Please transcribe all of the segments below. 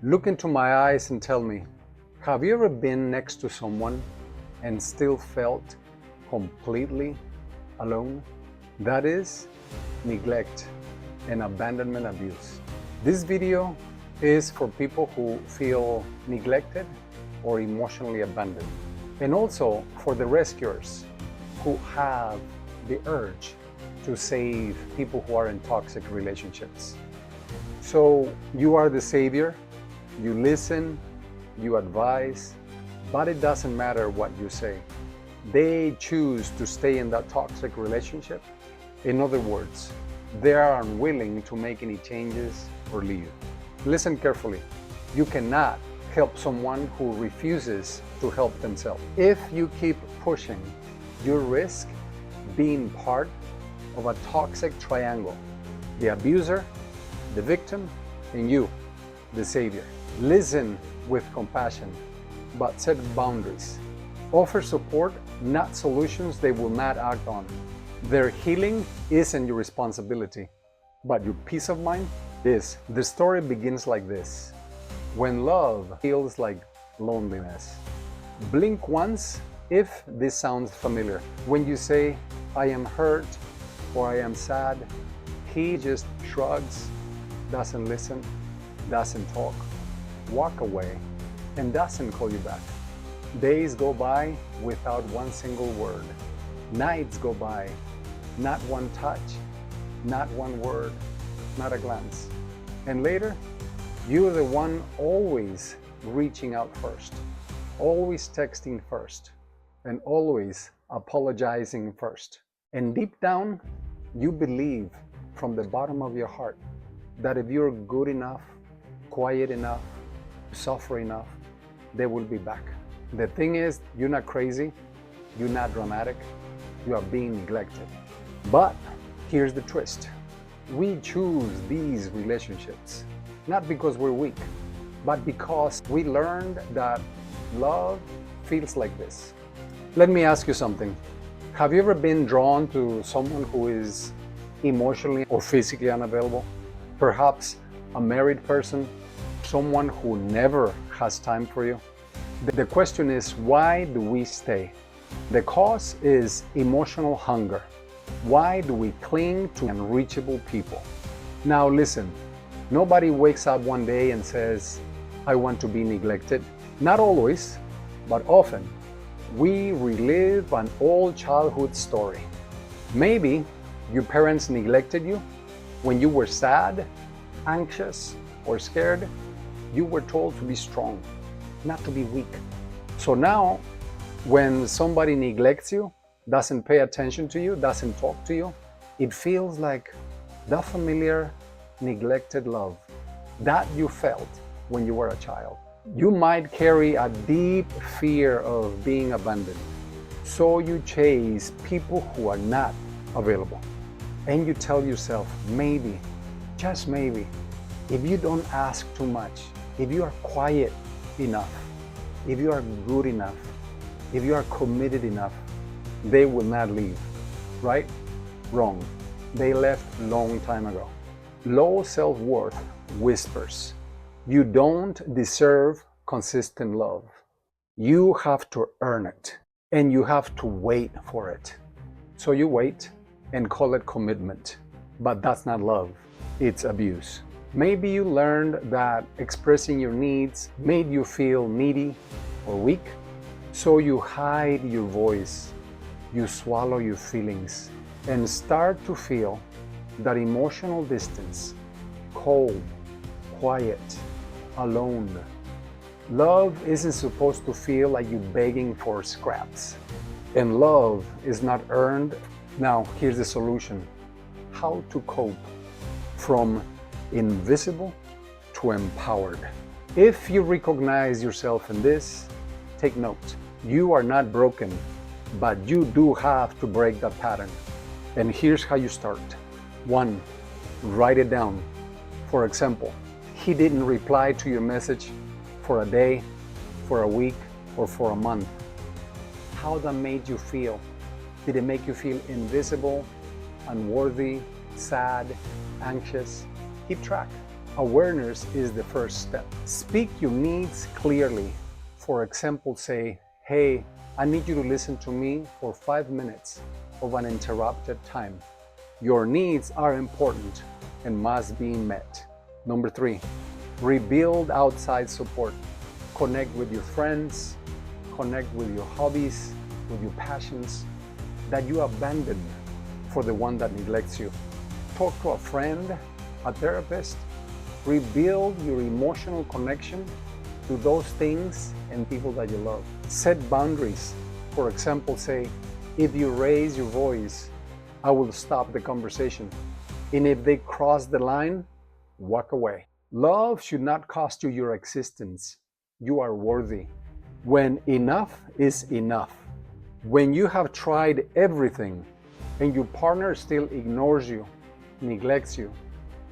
Look into my eyes and tell me, have you ever been next to someone and still felt completely alone? That is neglect and abandonment abuse. This video is for people who feel neglected or emotionally abandoned, and also for the rescuers who have the urge to save people who are in toxic relationships. So you are the savior, you listen, you advise, but it doesn't matter what you say. They choose to stay in that toxic relationship. In other words, they are unwilling to make any changes or leave. Listen carefully. You cannot help someone who refuses to help themselves. If you keep pushing, you risk being part of a toxic triangle: the abuser, the victim, and you, the savior. Listen with compassion, but set boundaries. Offer support, not solutions they will not act on. Their healing isn't your responsibility, but your peace of mind is. The story begins like this: when love feels like loneliness. Blink once if this sounds familiar. When you say, "I am hurt," or "I am sad," he just shrugs, doesn't listen, doesn't talk, walk away, and doesn't call you back. Days go by without one single word. Nights go by, not one touch, not one word, not a glance. And later, you're the one always reaching out first, always texting first, and always apologizing first. And deep down, you believe from the bottom of your heart that if you're good enough, quiet enough, suffer enough, they will be back. The thing is, you're not crazy, you're not dramatic, you are being neglected. But here's the twist. We choose these relationships, not because we're weak, but because we learned that love feels like this. Let me ask you something. Have you ever been drawn to someone who is emotionally or physically unavailable? Perhaps a married person, someone who never has time for you? The question is, why do we stay? The cause is emotional hunger. Why do we cling to unreachable people? Now listen, nobody wakes up one day and says, "I want to be neglected." Not always, but often. We relive an old childhood story. Maybe your parents neglected you when you were sad, anxious, or scared. You were told to be strong, not to be weak. So now, when somebody neglects you, doesn't pay attention to you, doesn't talk to you, it feels like the familiar neglected love that you felt when you were a child. You might carry a deep fear of being abandoned, so you chase people who are not available. And you tell yourself, maybe, just maybe, if you don't ask too much, if you are quiet enough, if you are good enough, if you are committed enough, they will not leave. Right? Wrong. They left long time ago. Low self-worth whispers, you don't deserve consistent love. You have to earn it, and you have to wait for it. So you wait and call it commitment. But that's not love, it's abuse. Maybe you learned that expressing your needs made you feel needy or weak, so you hide your voice, you swallow your feelings, and start to feel that emotional distance, cold, quiet, alone. Love isn't supposed to feel like you're begging for scraps, and love is not earned. Now, here's the solution: how to cope from invisible to empowered. If you recognize yourself in this, take note. You are not broken, but you do have to break that pattern. And here's how you start. 1. Write it down. For example, he didn't reply to your message for a day, for a week, or for a month. How that made you feel? Did it make you feel invisible, unworthy, sad, anxious? Keep track. Awareness is the first step. Speak your needs clearly. For example, say, hey, I need you to listen to me for 5 minutes of uninterrupted time. Your needs are important and must be met. Number 3, rebuild outside support. Connect with your friends, connect with your hobbies, with your passions that you abandoned for the one that neglects you. Talk to a friend, a therapist. Rebuild your emotional connection to those things and people that you love. Set boundaries. For example, say, if you raise your voice, I will stop the conversation. And if they cross the line, walk away. Love should not cost you your existence. You are worthy. When enough is enough. When you have tried everything and your partner still ignores you, neglects you,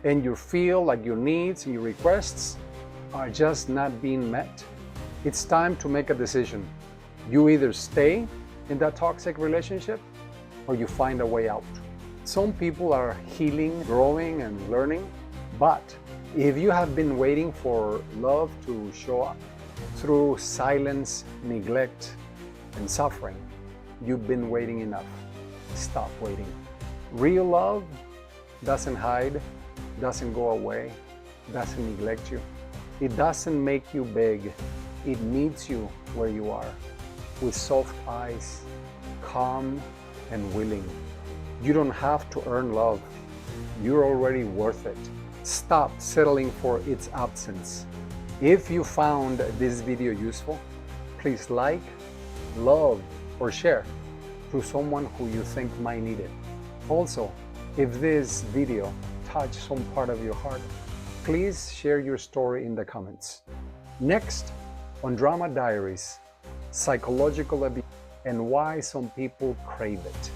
and you feel like your needs and your requests are just not being met, it's time to make a decision. You either stay in that toxic relationship or you find a way out. Some people are healing, growing, and learning, but if you have been waiting for love to show up through silence, neglect, and suffering, you've been waiting enough. Stop waiting. Real love doesn't hide, doesn't go away, doesn't neglect you. It doesn't make you beg. It meets you where you are, with soft eyes, calm and willing. You don't have to earn love. You're already worth it. Stop settling for its absence. If you found this video useful, please like, love, or share to someone who you think might need it. Also, if this video touched some part of your heart, please share your story in the comments. Next, on Drama Diaries, psychological abuse and why some people crave it.